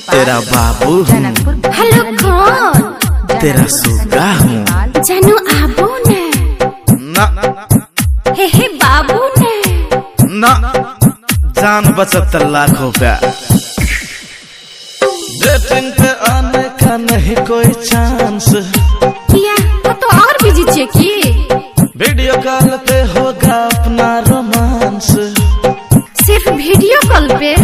तेरा बाबू हूँ। हेलो कौन? तेरा सुगा हूँ। जानू आबू ने ना हे बाबू ने ना, जान बचत लाखों का। डेटिंग पे आने का नहीं कोई चांस, किया तो और बिजी चाहिए। वीडियो कॉल पे होगा अपना रोमांस। सिर्फ वीडियो कॉल पे?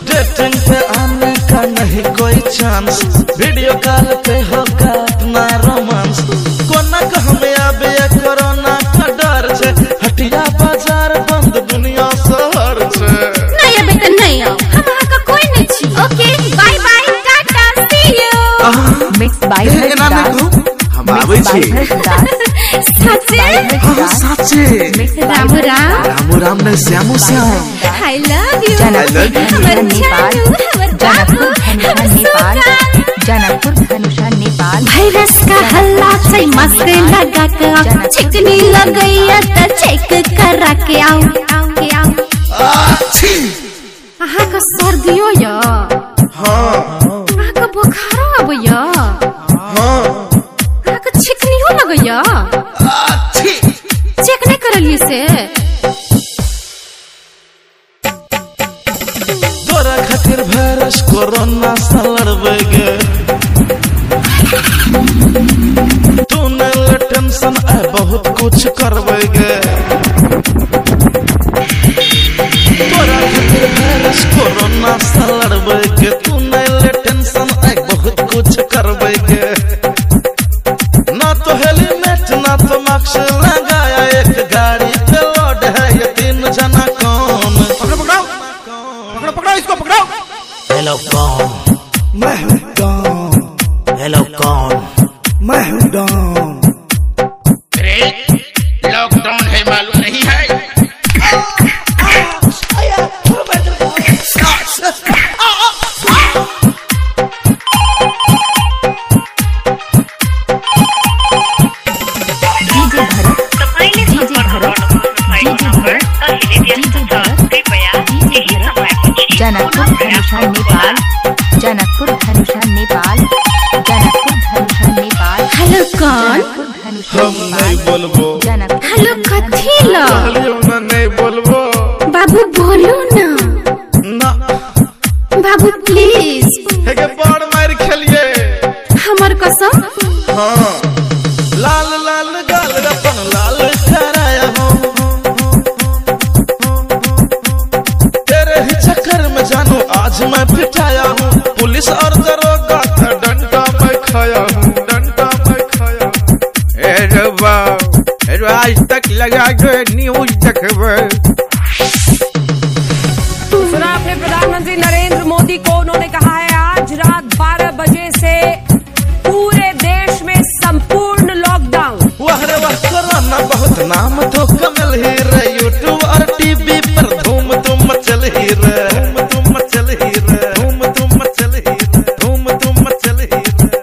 डेटिंग पे आने का नहीं कोई चांस, वीडियो कॉल पे होगा अपना रोमांस। कोना का हमें अब ये कोरोना का डर छे, हटिया बाजार बंद दुनिया शहर छे। नहीं बेटा नहीं, हमारा का कोई नहीं छी। Okay bye bye tata see you. मिक्स बाय हम आवे छी। साचे? हां साचे। राम राम। राम राम ने Shyamu Shyam. I love you। Janakpur Dhanusha Nepal. Virus का हल्ला से मस्त लगा के चिकनी लगैया त चेक करा के आओ। आहा का सर्दियो या? हां। आहा का बुखार आबैया? हां। आहा का चिकनियो लगैया? चेक नहीं करलिए से? तोरा खातिर वायरस कोरोना से लड़बेगे, तू न ले टेंशन है बहुत कुछ करबेगे। तोरा खातिर वायरस कोरोना से लड़बेगे, तू न ले टेंशन है बहुत कुछ करबेगे। ना तो हेलमेट ना तो मास्क लगाया, एक गाड़ी पे लोड है ये 3 जना कौन? पकड़ो इसको पकड़ो। हेलो कौन? मैं हूँ डॉन। हेलो कौन? मैं हूँ डॉन। अरे लॉकडाउन है मालूम नहीं है? जनकपुर धनुषा नेपाल। जनकपुर धनुषा नेपाल। जनकपुर धनुषा नेपाल। हेलो कौन? हम नहीं बोलबो। हेलो कथी ला? नहीं बोलबो। बाबू बोलो ना। ना बाबू प्लीज। हेगे बड़ मार खेलिए। हमर कसम। हाँ लाल लाल गाल रतन लाल कराया हूँ, तेरे ही चक्कर में जानू आज मैं पिटाया हूँ। पुलिस और दरोगा का डंडा मैं खाया हूँ, डंडा मैं खाया हूँ। आज तक लगा जो न्यूज देखबे। सुना आपने प्रधानमंत्री नरेंद्र मोदी को, उन्होंने कहा है आज रात 12 बजे से पूरे देश में संपूर्ण लॉकडाउन। वाह रे वाह कोरोना बहुत नाम तो कमल ही रे, यूट्यूब और टीवी पर धूम तुम मचल ही रे, धूम तुम मचल ही रे, धूम तुम मचल ही रे, धूम तुम मचल ही रे।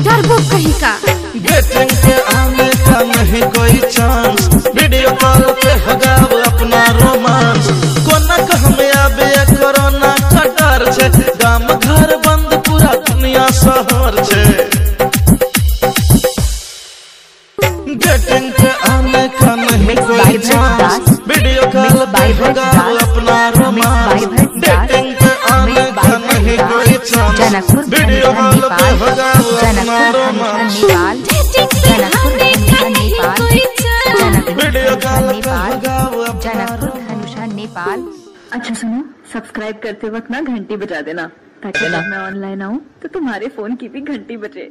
डरबो कहीं का? डेटिंग पे आने का नहीं कोई चांस, वीडियो कॉल पे होगा अपना रोमांस। कोना का हमें अब ये कोरोना का डर छे, गाम घर बंद पूरा दुनिया शहर छे। डेटिंग पे आने का नहीं कोई चांस, वीडियो कॉल पे होगा अपना रोमांस। डेटिंग पे आने का नहीं कोई चांस, वीडियो कॉल पे होगा अपना रोमांस। वीडियो कॉल पे होगा जनकपुर धनुषा नेपाल। अच्छा सुनो, सब्सक्राइब करते वक्त ना घंटी बजा देना, ताकि जब मैं ऑनलाइन आऊँ तो तुम्हारे फोन की भी घंटी बजे।